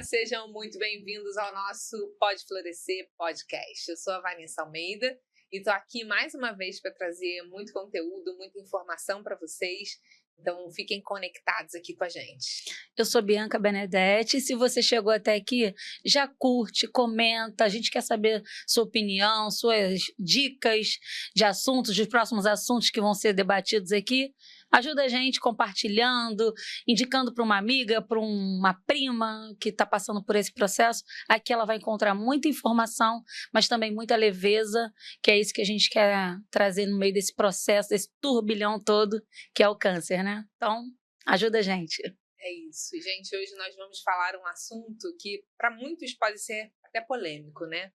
Sejam muito bem-vindos ao nosso Pode Florescer podcast. Eu sou a Vanessa Almeida e estou aqui mais uma vez para trazer muito conteúdo, muita informação para vocês. Então, fiquem conectados aqui com a gente. Eu sou Bianca Benedetti. Se você chegou até aqui, já curte, comenta. A gente quer saber sua opinião, suas dicas de assuntos, de próximos assuntos que vão ser debatidos aqui. Ajuda a gente compartilhando, indicando para uma amiga, para uma prima que está passando por esse processo. Aqui ela vai encontrar muita informação, mas também muita leveza, que é isso que a gente quer trazer no meio desse processo, desse turbilhão todo, que é o câncer, né? Então, ajuda a gente. É isso. Gente, hoje nós vamos falar um assunto que para muitos pode ser até polêmico, né?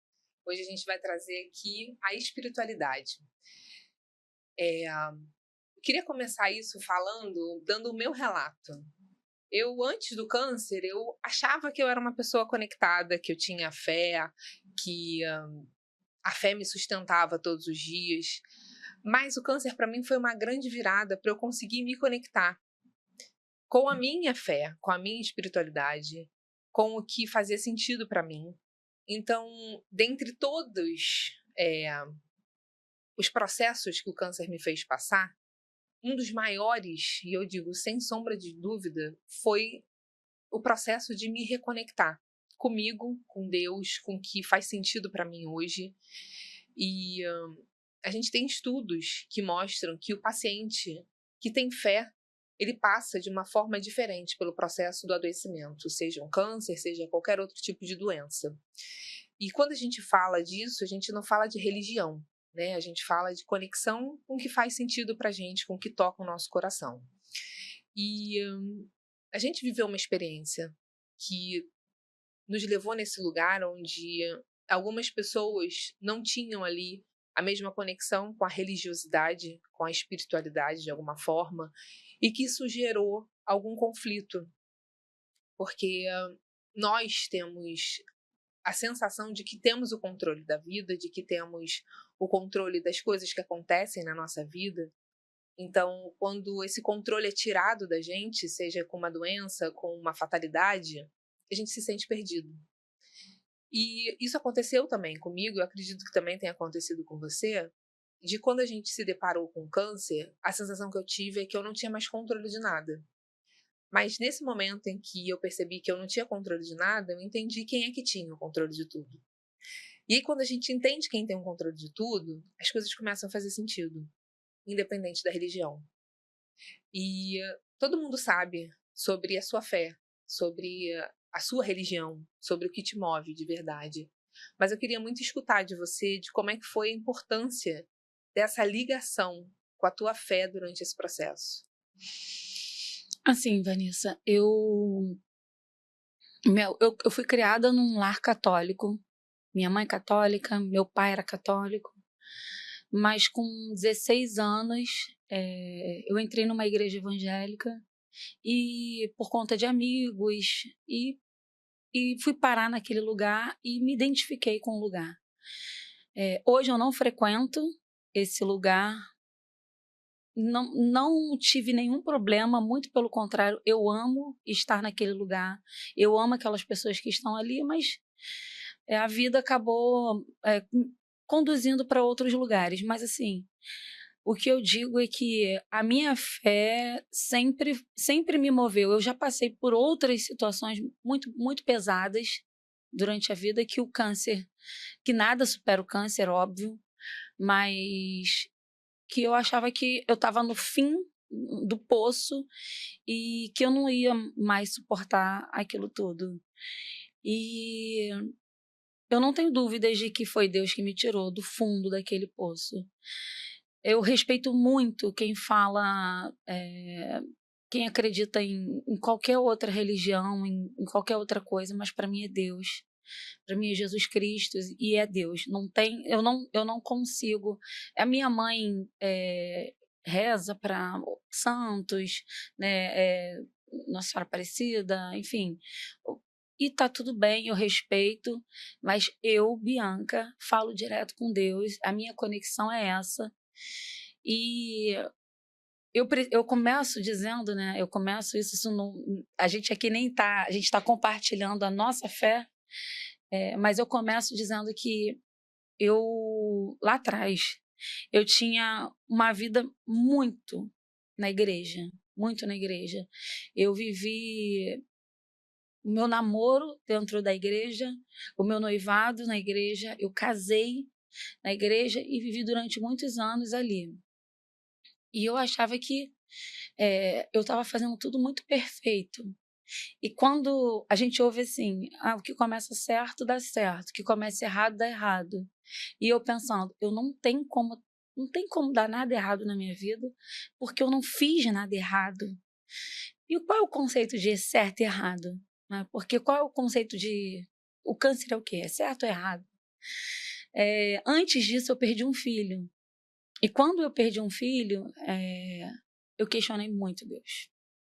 Hoje a gente vai trazer aqui a espiritualidade. Eu queria começar isso dando o meu relato. Eu, antes do câncer, eu achava que eu era uma pessoa conectada, que eu tinha fé, que a fé me sustentava todos os dias. Mas o câncer, para mim, foi uma grande virada para eu conseguir me conectar com a minha fé, com a minha espiritualidade, com o que fazia sentido para mim. Então, dentre todos os processos que o câncer me fez passar, um dos maiores, e eu digo sem sombra de dúvida, foi o processo de me reconectar comigo, com Deus, com o que faz sentido para mim hoje. E a gente tem estudos que mostram que o paciente que tem fé, ele passa de uma forma diferente pelo processo do adoecimento, seja um câncer, seja qualquer outro tipo de doença. E quando a gente fala disso, a gente não fala de religião, né? A gente fala de conexão com o que faz sentido pra gente, com o que toca o nosso coração. E a gente viveu uma experiência que nos levou nesse lugar onde algumas pessoas não tinham ali a mesma conexão com a religiosidade, com a espiritualidade de alguma forma, e que isso gerou algum conflito, porque nós temos a sensação de que temos o controle da vida, de que temos o controle das coisas que acontecem na nossa vida. Então, quando esse controle é tirado da gente, seja com uma doença, com uma fatalidade, a gente se sente perdido. E isso aconteceu também comigo, eu acredito que também tenha acontecido com você, de quando a gente se deparou com câncer, a sensação que eu tive é que eu não tinha mais controle de nada. Mas nesse momento em que eu percebi que eu não tinha controle de nada, eu entendi quem é que tinha o controle de tudo. E aí, quando a gente entende quem tem o controle de tudo, as coisas começam a fazer sentido, independente da religião. E todo mundo sabe sobre a sua fé, sobre a sua religião, sobre o que te move de verdade. Mas eu queria muito escutar de você de como é que foi a importância dessa ligação com a tua fé durante esse processo. Assim, Vanessa, eu fui criada num lar católico. Minha mãe é católica, meu pai era católico. Mas com 16 anos, eu entrei numa igreja evangélica e por conta de amigos, e fui parar naquele lugar e me identifiquei com o lugar. Hoje eu não frequento esse lugar, não tive nenhum problema, muito pelo contrário, eu amo estar naquele lugar, eu amo aquelas pessoas que estão ali, mas a vida acabou conduzindo para outros lugares. Mas assim, o que eu digo é que a minha fé sempre me moveu. Eu já passei por outras situações muito, muito pesadas durante a vida, que nada supera o câncer, óbvio, mas que eu achava que eu estava no fim do poço e que eu não ia mais suportar aquilo tudo. E eu não tenho dúvidas de que foi Deus que me tirou do fundo daquele poço. Eu respeito muito quem fala, quem acredita em qualquer outra religião, em qualquer outra coisa, mas para mim é Deus. Para mim é Jesus Cristo e é Deus. Eu não consigo. A minha mãe reza para santos, né, Nossa Senhora Aparecida, enfim. E tá tudo bem, eu respeito, mas eu, Bianca, falo direto com Deus. A minha conexão é essa. E eu começo dizendo, né? Eu começo isso não, a gente aqui nem tá, a gente está compartilhando a nossa fé, mas eu começo dizendo que eu lá atrás eu tinha uma vida na igreja, muito na igreja. Eu vivi o meu namoro dentro da igreja, o meu noivado na igreja, eu casei na igreja e vivi durante muitos anos ali. E eu achava que eu estava fazendo tudo muito perfeito. E quando a gente ouve assim, o que começa certo dá certo, o que começa errado dá errado. E eu pensando, eu não tem como dar nada errado na minha vida, porque eu não fiz nada errado. E qual é o conceito de certo e errado? Né? Porque qual é o conceito de o câncer é o quê? É certo ou errado? Antes disso, eu perdi um filho. E quando eu perdi um filho, eu questionei muito Deus.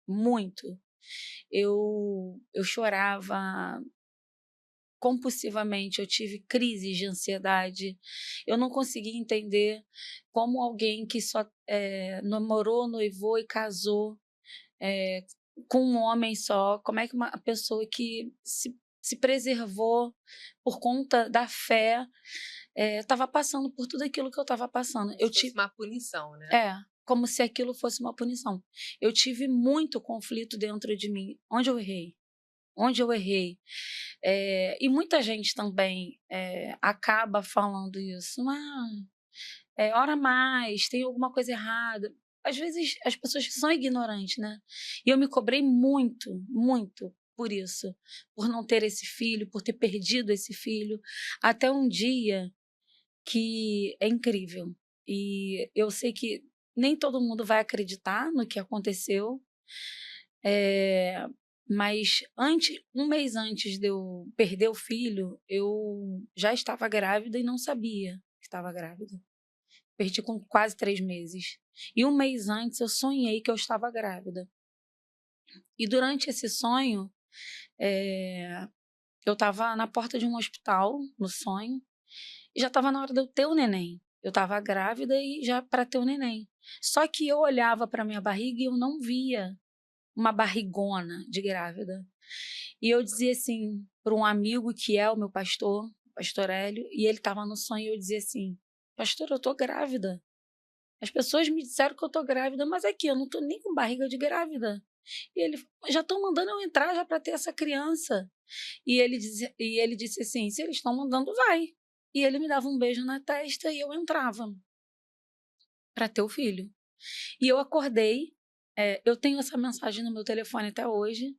Muito. Eu chorava compulsivamente, eu tive crises de ansiedade. Eu não conseguia entender como alguém que só namorou, noivou e casou com um homem só, como é que uma pessoa que se preservou por conta da fé estava passando por tudo aquilo que eu estava passando. Eu tive uma punição, né? Como se aquilo fosse uma punição. Eu tive muito conflito dentro de mim. Onde eu errei? Onde eu errei? E muita gente também acaba falando isso. Ora mais, tem alguma coisa errada. Às vezes as pessoas são ignorantes, né? E eu me cobrei muito, muito por isso, por não ter esse filho, por ter perdido esse filho, até um dia que é incrível. E eu sei que nem todo mundo vai acreditar no que aconteceu, mas um mês antes de eu perder o filho, eu já estava grávida e não sabia que estava grávida. Perdi com quase 3 meses. E um mês antes eu sonhei que eu estava grávida. E durante esse sonho, eu estava na porta de um hospital, no sonho, e já estava na hora de eu ter o neném. Eu estava grávida e já para ter o neném. Só que eu olhava para minha barriga e eu não via uma barrigona de grávida. E eu dizia assim para um amigo que é o meu pastor, pastor Hélio, e ele estava no sonho e eu dizia assim, pastor, eu estou grávida. As pessoas me disseram que eu estou grávida, mas aqui eu não estou nem com barriga de grávida. E ele, já estão mandando eu entrar já para ter essa criança. E ele disse assim, se eles estão mandando, vai. E ele me dava um beijo na testa e eu entrava para ter o filho. E eu acordei, eu tenho essa mensagem no meu telefone até hoje.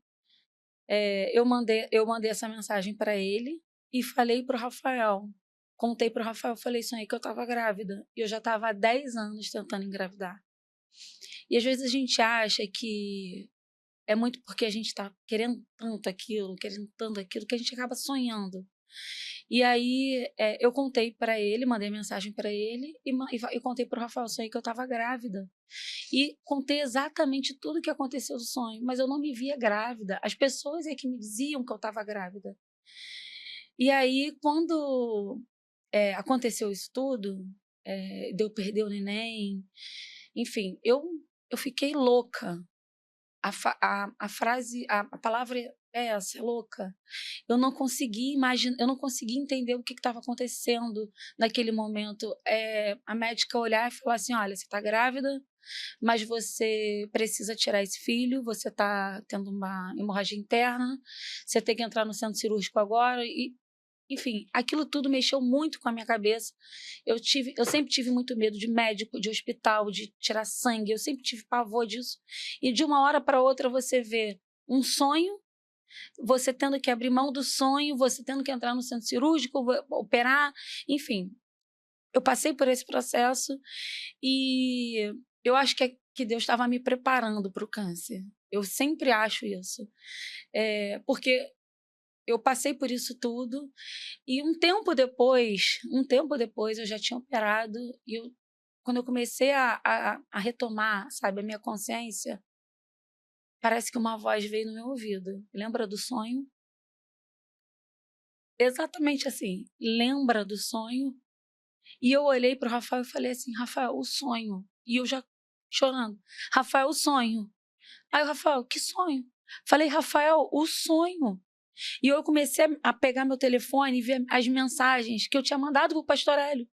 Eu mandei essa mensagem para ele e falei para o Rafael. Contei para o Rafael, falei isso aí, que eu estava grávida. E eu já estava há 10 anos tentando engravidar. E às vezes a gente acha que é muito porque a gente está querendo tanto aquilo, que a gente acaba sonhando. E aí eu contei para ele, mandei mensagem para ele e contei para o Rafael sonhei que eu estava grávida. E contei exatamente tudo o que aconteceu no sonho, mas eu não me via grávida. As pessoas é que me diziam que eu estava grávida. E aí, quando aconteceu isso tudo, de eu perder o neném, enfim, eu fiquei louca. A frase, a palavra é essa, é louca. Eu não consegui imaginar, eu não consegui entender o que estava acontecendo naquele momento. A médica olhar e falar assim: olha, você está grávida, mas você precisa tirar esse filho, você está tendo uma hemorragia interna, você tem que entrar no centro cirúrgico agora. E enfim, aquilo tudo mexeu muito com a minha cabeça. Eu sempre tive muito medo de médico, de hospital, de tirar sangue. Eu sempre tive pavor disso. E de uma hora para outra você vê um sonho, você tendo que abrir mão do sonho, você tendo que entrar no centro cirúrgico, operar, enfim. Eu passei por esse processo e eu acho que Deus estava me preparando para o câncer. Eu sempre acho isso. Porque eu passei por isso tudo e um tempo depois eu já tinha operado e quando eu comecei a retomar, sabe, a minha consciência, parece que uma voz veio no meu ouvido. Lembra do sonho? Exatamente assim, lembra do sonho? E eu olhei para o Rafael e falei assim, Rafael, o sonho. E eu já chorando. Rafael, o sonho. Aí o Rafael, que sonho? Falei, Rafael, o sonho. E eu comecei a pegar meu telefone e ver as mensagens que eu tinha mandado pro pastor Hélio.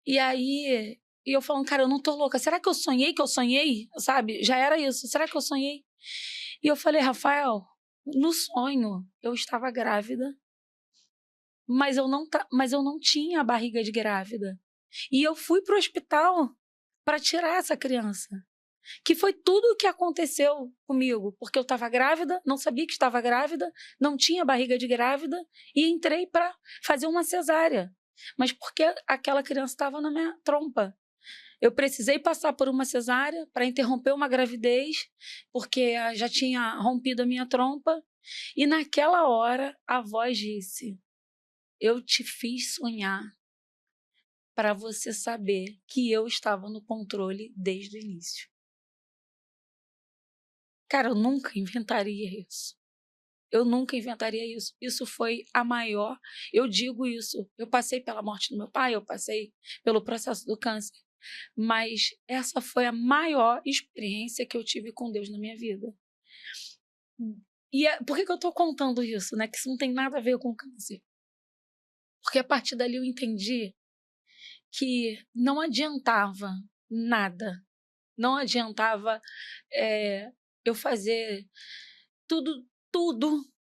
E aí, eu falando, cara, eu não tô louca. Será que eu sonhei que eu sonhei? Sabe? Já era isso. Será que eu sonhei? E eu falei, Rafael, no sonho eu estava grávida, mas eu não tinha a barriga de grávida. E eu fui pro hospital para tirar essa criança. Que foi tudo o que aconteceu comigo, porque eu estava grávida, não sabia que estava grávida, não tinha barriga de grávida e entrei para fazer uma cesárea. Mas porque aquela criança estava na minha trompa. Eu precisei passar por uma cesárea para interromper uma gravidez, porque já tinha rompido a minha trompa. E naquela hora, a voz disse: eu te fiz sonhar para você saber que eu estava no controle desde o início. Cara, eu nunca inventaria isso. Eu nunca inventaria isso. Isso foi a maior. Eu digo isso. Eu passei pela morte do meu pai, eu passei pelo processo do câncer. Mas essa foi a maior experiência que eu tive com Deus na minha vida. E por que eu estou contando isso, né? Que isso não tem nada a ver com câncer. Porque a partir dali eu entendi que não adiantava nada. Não adiantava eu fazer tudo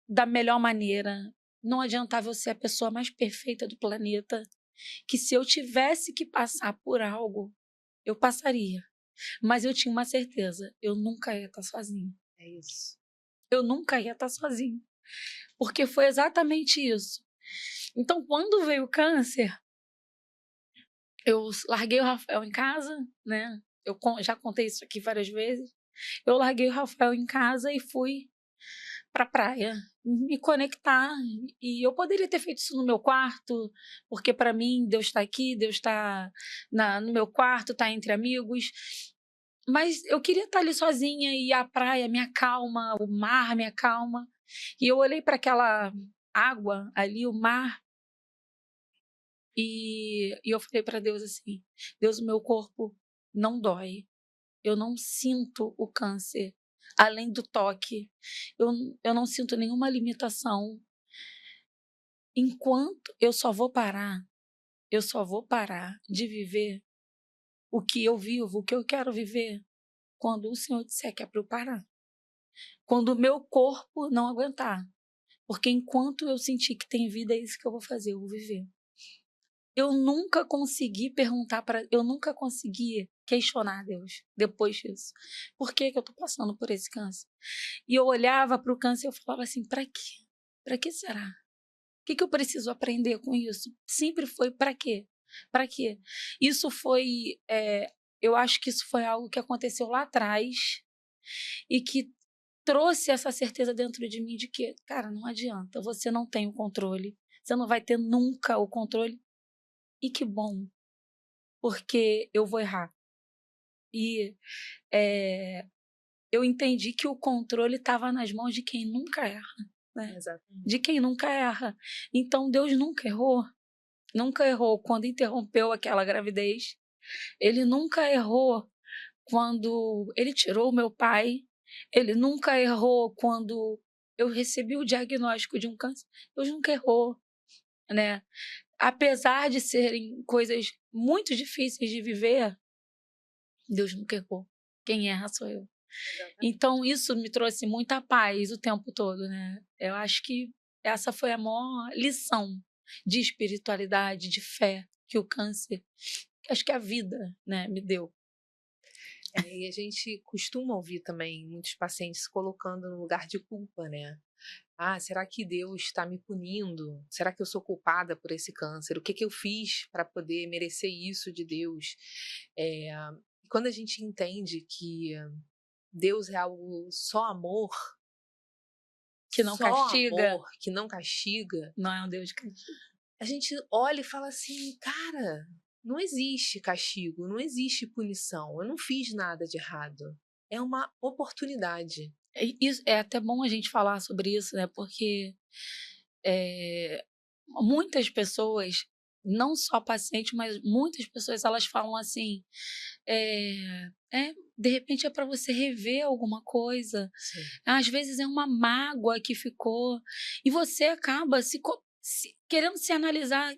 da melhor maneira. Não adiantava eu ser a pessoa mais perfeita do planeta, que se eu tivesse que passar por algo, eu passaria. Mas eu tinha uma certeza, eu nunca ia estar sozinha. É isso. Eu nunca ia estar sozinha. Porque foi exatamente isso. Então, quando veio o câncer, eu larguei o Rafael em casa, né? Eu já contei isso aqui várias vezes. Eu larguei o Rafael em casa e fui para a praia, me conectar. E eu poderia ter feito isso no meu quarto, porque para mim Deus está aqui, Deus está no meu quarto, está entre amigos. Mas eu queria estar ali sozinha e a praia me acalma, o mar me acalma. E eu olhei para aquela água ali, o mar, e eu falei para Deus assim: Deus, o meu corpo não dói. Eu não sinto o câncer, além do toque. Eu não sinto nenhuma limitação. Enquanto eu só vou parar de viver o que eu vivo, o que eu quero viver, quando o Senhor disser que é para eu parar. Quando o meu corpo não aguentar. Porque enquanto eu sentir que tem vida, é isso que eu vou fazer, eu vou viver. Eu nunca consegui eu nunca consegui questionar Deus depois disso. Por que eu estou passando por esse câncer? E eu olhava para o câncer e eu falava assim, para quê? Para que será? O que eu preciso aprender com isso? Sempre foi para quê? Para quê? Isso foi, eu acho que isso foi algo que aconteceu lá atrás e que trouxe essa certeza dentro de mim de que, cara, não adianta, você não tem o controle, você não vai ter nunca o controle. E que bom, porque eu vou errar. E eu entendi que o controle estava nas mãos de quem nunca erra, né? Exatamente. De quem nunca erra. Então, Deus nunca errou. Nunca errou quando interrompeu aquela gravidez. Ele nunca errou quando ele tirou o meu pai. Ele nunca errou quando eu recebi o diagnóstico de um câncer. Deus nunca errou, né? Apesar de serem coisas muito difíceis de viver, Deus nunca errou. Quem erra sou eu. Então, isso me trouxe muita paz o tempo todo, né? Eu acho que essa foi a maior lição de espiritualidade, de fé que o câncer, acho que a vida, né, me deu. E a gente costuma ouvir também muitos pacientes se colocando no lugar de culpa, né? Ah, será que Deus está me punindo? Será que eu sou culpada por esse câncer? O que eu fiz para poder merecer isso de Deus? Quando a gente entende que Deus é algo só amor, Que não só castiga. amor, que não castiga, Não é um Deus de castigo. a gente olha e fala assim, cara, não existe castigo, não existe punição, eu não fiz nada de errado. É uma oportunidade. Isso, é até bom a gente falar sobre isso, né? Porque muitas pessoas, não só pacientes, mas muitas pessoas, elas falam assim, de repente é para você rever alguma coisa. Sim. Às vezes é uma mágoa que ficou e você acaba querendo se analisar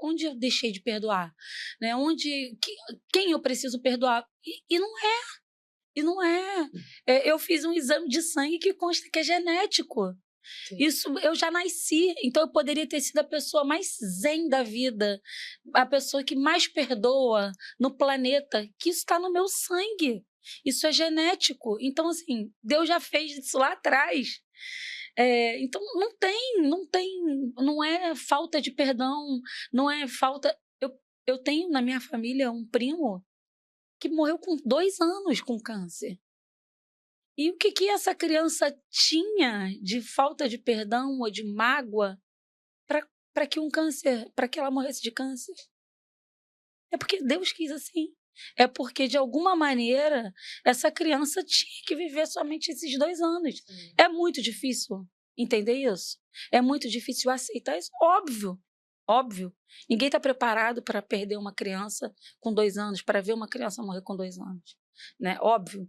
onde eu deixei de perdoar, né? Quem eu preciso perdoar e não é. E não é. Eu fiz um exame de sangue que consta que é genético. Sim. Isso eu já nasci, então eu poderia ter sido a pessoa mais zen da vida, a pessoa que mais perdoa no planeta, que isso está no meu sangue. Isso é genético. Então, assim, Deus já fez isso lá atrás. Então, não é falta de perdão, não é falta. Eu tenho na minha família um primo que morreu com 2 anos com câncer. E o que essa criança tinha de falta de perdão ou de mágoa para que ela morresse de câncer? É porque Deus quis assim. É porque, de alguma maneira, essa criança tinha que viver somente esses 2 anos. É muito difícil entender isso. É muito difícil aceitar isso. Óbvio. Óbvio. Ninguém está preparado para perder uma criança com 2 anos, para ver uma criança morrer com 2 anos. Né? Óbvio.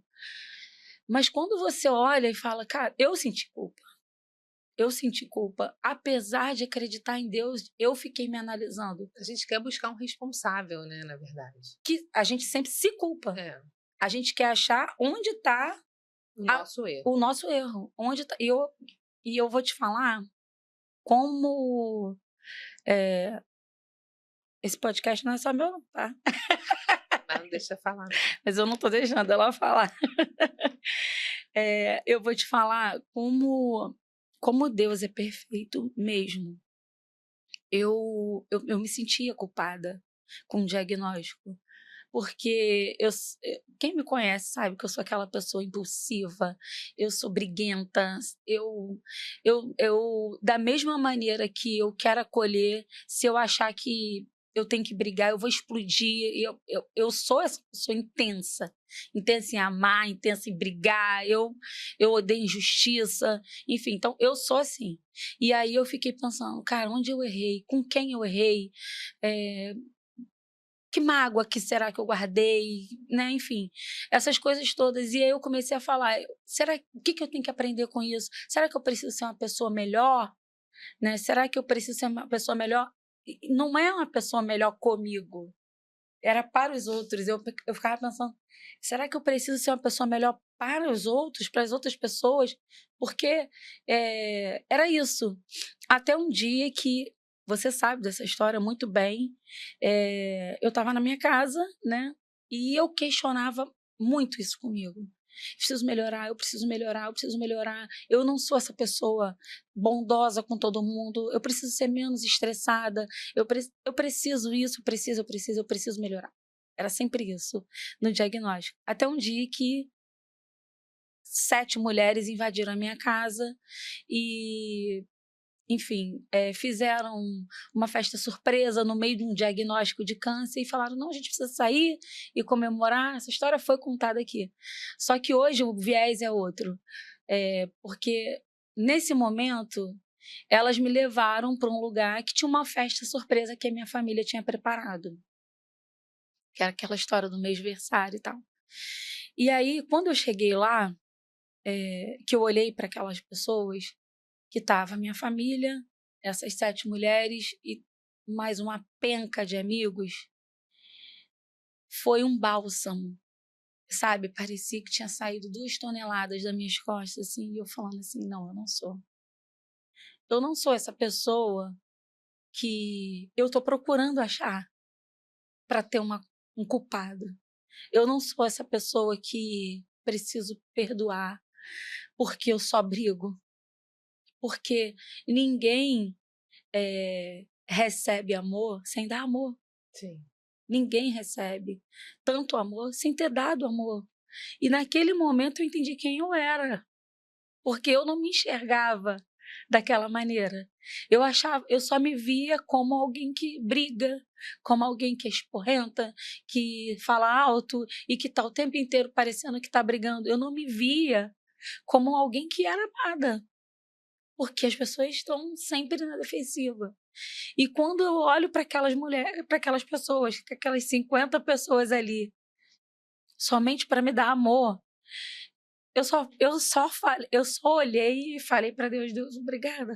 Mas quando você olha e fala, cara, eu senti culpa. Eu senti culpa. Apesar de acreditar em Deus, eu fiquei me analisando. A gente quer buscar um responsável, né, na verdade. Que a gente sempre se culpa. A gente quer achar onde está o nosso erro. Onde tá, e eu vou te falar como esse podcast não é só meu, tá? Mas não deixa falar. Não. Mas eu não estou deixando ela falar. Eu vou te falar como Deus é perfeito mesmo. Eu me sentia culpada com o diagnóstico, porque quem me conhece sabe que eu sou aquela pessoa impulsiva, eu sou briguenta, eu da mesma maneira que eu quero acolher, se eu achar que eu tenho que brigar, eu vou explodir. Eu sou essa pessoa intensa em amar, intensa em brigar, eu odeio injustiça, enfim, então eu sou assim. E aí eu fiquei pensando, cara, onde eu errei? Com quem eu errei? Que mágoa que será que eu guardei? Né? Enfim, essas coisas todas. E aí eu comecei a falar, o que eu tenho que aprender com isso? Será que eu preciso ser uma pessoa melhor? Né? Será que eu preciso ser uma pessoa melhor? Não é uma pessoa melhor comigo, era para os outros. Eu ficava pensando, será que eu preciso ser uma pessoa melhor para os outros, para as outras pessoas? Porque era isso. Até um dia que, você sabe dessa história muito bem, eu estava na minha casa, né? E eu questionava muito isso comigo. Preciso melhorar, eu preciso melhorar, eu preciso melhorar. Eu não sou essa pessoa bondosa com todo mundo. Eu preciso ser menos estressada. Eu preciso isso, eu preciso melhorar. Era sempre isso no diagnóstico. Até um dia que 7 mulheres invadiram a minha casa e, enfim, fizeram uma festa surpresa no meio de um diagnóstico de câncer e falaram, não, a gente precisa sair e comemorar. Essa história foi contada aqui. Só que hoje o viés é outro. Porque nesse momento elas me levaram para um lugar que tinha uma festa surpresa que a minha família tinha preparado. Que era aquela história do mêsversário e tal. E aí, quando eu cheguei lá, que eu olhei para aquelas pessoas, que estava a minha família, essas 7 mulheres e mais uma penca de amigos, foi um bálsamo, sabe? Parecia que tinha saído 2 toneladas das minhas costas, assim, e eu falando assim, não, eu não sou. Eu não sou essa pessoa que eu estou procurando achar para ter um culpado. Eu não sou essa pessoa que preciso perdoar porque eu só brigo. Porque ninguém recebe amor sem dar amor. Sim. Ninguém recebe tanto amor sem ter dado amor. E naquele momento eu entendi quem eu era, porque eu não me enxergava daquela maneira. Eu só me via como alguém que briga, como alguém que é esporrenta, que fala alto e que está o tempo inteiro parecendo que está brigando. Eu não me via como alguém que era amada, porque as pessoas estão sempre na defensiva. E quando eu olho para aquelas mulheres, para aquelas pessoas, aquelas 50 pessoas ali, somente para me dar amor. Eu só olhei e falei para Deus, Deus, obrigada.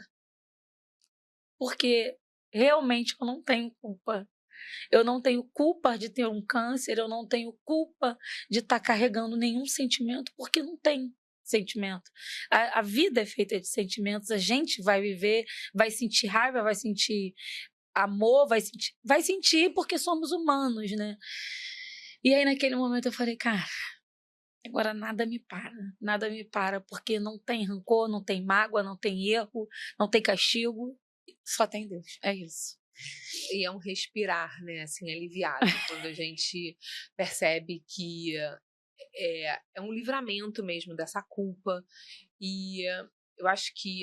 Porque realmente eu não tenho culpa. Eu não tenho culpa de ter um câncer, eu não tenho culpa de estar carregando nenhum sentimento, porque não tem sentimento. A vida é feita de sentimentos, a gente vai viver, vai sentir raiva, vai sentir amor, vai sentir porque somos humanos, né? E aí naquele momento eu falei, cara, agora nada me para, porque não tem rancor, não tem mágoa, não tem erro, não tem castigo, só tem Deus, é isso. E é um respirar, né, assim, aliviado, quando a gente percebe que é um livramento mesmo dessa culpa. E eu acho que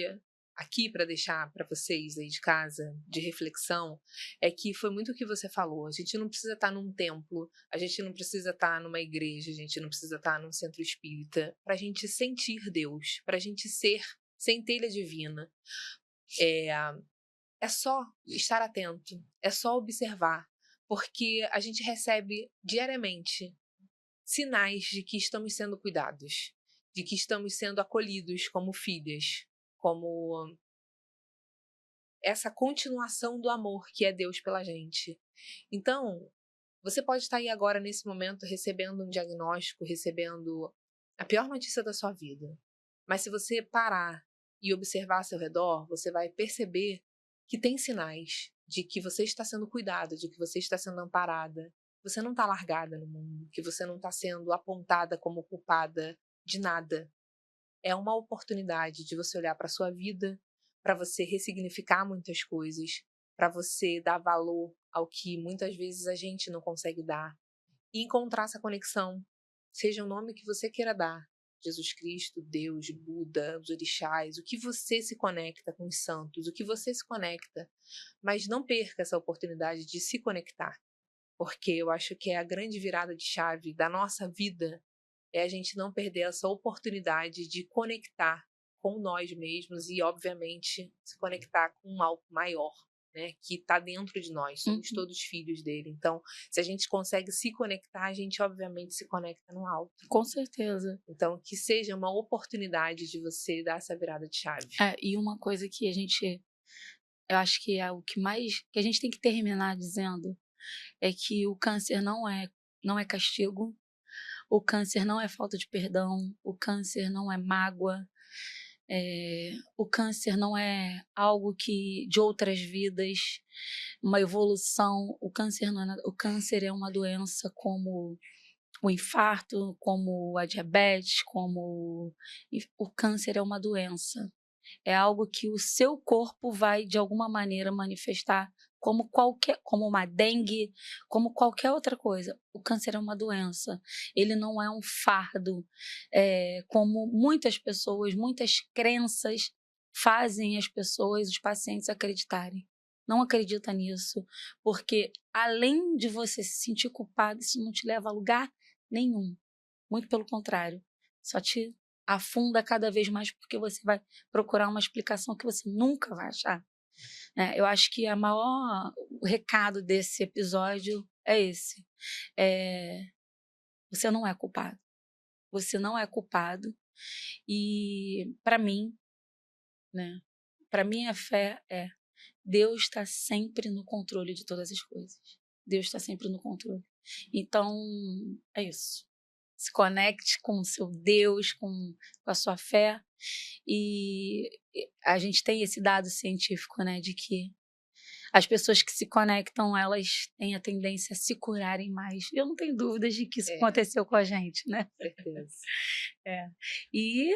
aqui, para deixar para vocês aí de casa, de reflexão, é que foi muito o que você falou. A gente não precisa estar num templo, a gente não precisa estar numa igreja, a gente não precisa estar num centro espírita para a gente sentir Deus, para a gente ser centelha divina. É só estar atento, é só observar, porque a gente recebe diariamente sinais de que estamos sendo cuidados, de que estamos sendo acolhidos como filhas, como essa continuação do amor que é Deus pela gente. Então, você pode estar aí agora, nesse momento, recebendo um diagnóstico, recebendo a pior notícia da sua vida. Mas se você parar e observar ao seu redor, você vai perceber que tem sinais de que você está sendo cuidada, de que você está sendo amparada, que você não está largada no mundo, que você não está sendo apontada como culpada de nada. É uma oportunidade de você olhar para a sua vida, para você ressignificar muitas coisas, para você dar valor ao que muitas vezes a gente não consegue dar e encontrar essa conexão, seja o nome que você queira dar. Jesus Cristo, Deus, Buda, os orixás, o que você se conecta com os santos, o que você se conecta, mas não perca essa oportunidade de se conectar, porque eu acho que é a grande virada de chave da nossa vida, é a gente não perder essa oportunidade de conectar com nós mesmos e, obviamente, se conectar com um algo maior, né, que está dentro de nós, somos todos filhos dele. Então, se a gente consegue se conectar, a gente, obviamente, se conecta no alto. Com certeza. Então, que seja uma oportunidade de você dar essa virada de chave. E uma coisa que eu acho que é o que mais, que a gente tem que terminar dizendo, é que o câncer não é castigo, o câncer não é falta de perdão, o câncer não é mágoa, o câncer não é algo que de outras vidas, uma evolução. O câncer não é nada, o câncer é uma doença como o infarto, como a diabetes, o câncer é uma doença. É algo que o seu corpo vai, de alguma maneira, manifestar como uma dengue, como qualquer outra coisa. O câncer é uma doença. Ele não é um fardo, como muitas pessoas, muitas crenças fazem as pessoas, os pacientes acreditarem. Não acredita nisso, porque além de você se sentir culpado, isso não te leva a lugar nenhum. Muito pelo contrário, só te afunda cada vez mais, porque você vai procurar uma explicação que você nunca vai achar. Eu acho que o recado desse episódio é esse. Você não é culpado. Você não é culpado. E para mim, né? Para mim a fé é Deus está sempre no controle de todas as coisas. Deus está sempre no controle. Então, é isso. Se conecte com o seu Deus, com a sua fé. E a gente tem esse dado científico, né, de que as pessoas que se conectam, elas têm a tendência a se curarem mais. Eu não tenho dúvidas de que isso aconteceu com a gente, né? Certeza. E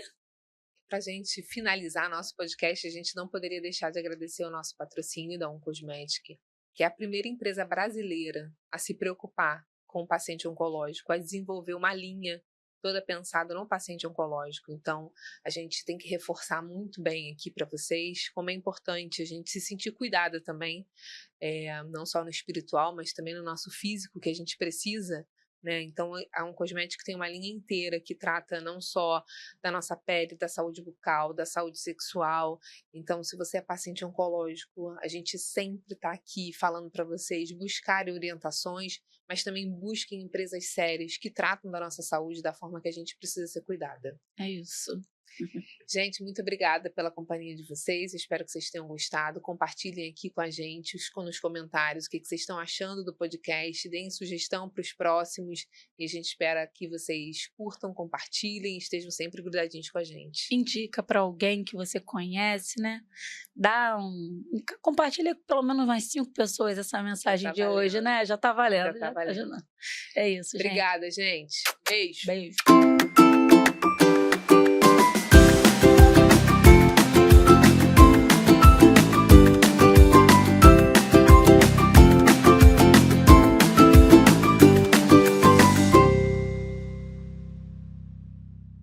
para a gente finalizar nosso podcast, a gente não poderia deixar de agradecer o nosso patrocínio da Oncosmetic, que é a primeira empresa brasileira a se preocupar com o paciente oncológico, a desenvolver uma linha toda pensada no paciente oncológico. Então, a gente tem que reforçar muito bem aqui para vocês como é importante a gente se sentir cuidada também, não só no espiritual, mas também no nosso físico, que a gente precisa né? Então, a Oncosmética tem uma linha inteira que trata não só da nossa pele, da saúde bucal, da saúde sexual. Então, se você é paciente oncológico, a gente sempre está aqui falando para vocês buscarem orientações, mas também busquem empresas sérias que tratam da nossa saúde da forma que a gente precisa ser cuidada. É isso. Gente, muito obrigada pela companhia de vocês. Espero que vocês tenham gostado. Compartilhem aqui com a gente nos comentários o que vocês estão achando do podcast. Deem sugestão para os próximos. E a gente espera que vocês curtam, compartilhem, estejam sempre grudadinhos com a gente. Indica para alguém que você conhece, né? Compartilha com pelo menos umas 5 pessoas essa mensagem de hoje, né? Já tá valendo. Já tá valendo. É isso, Obrigada, gente. Beijo. Beijo.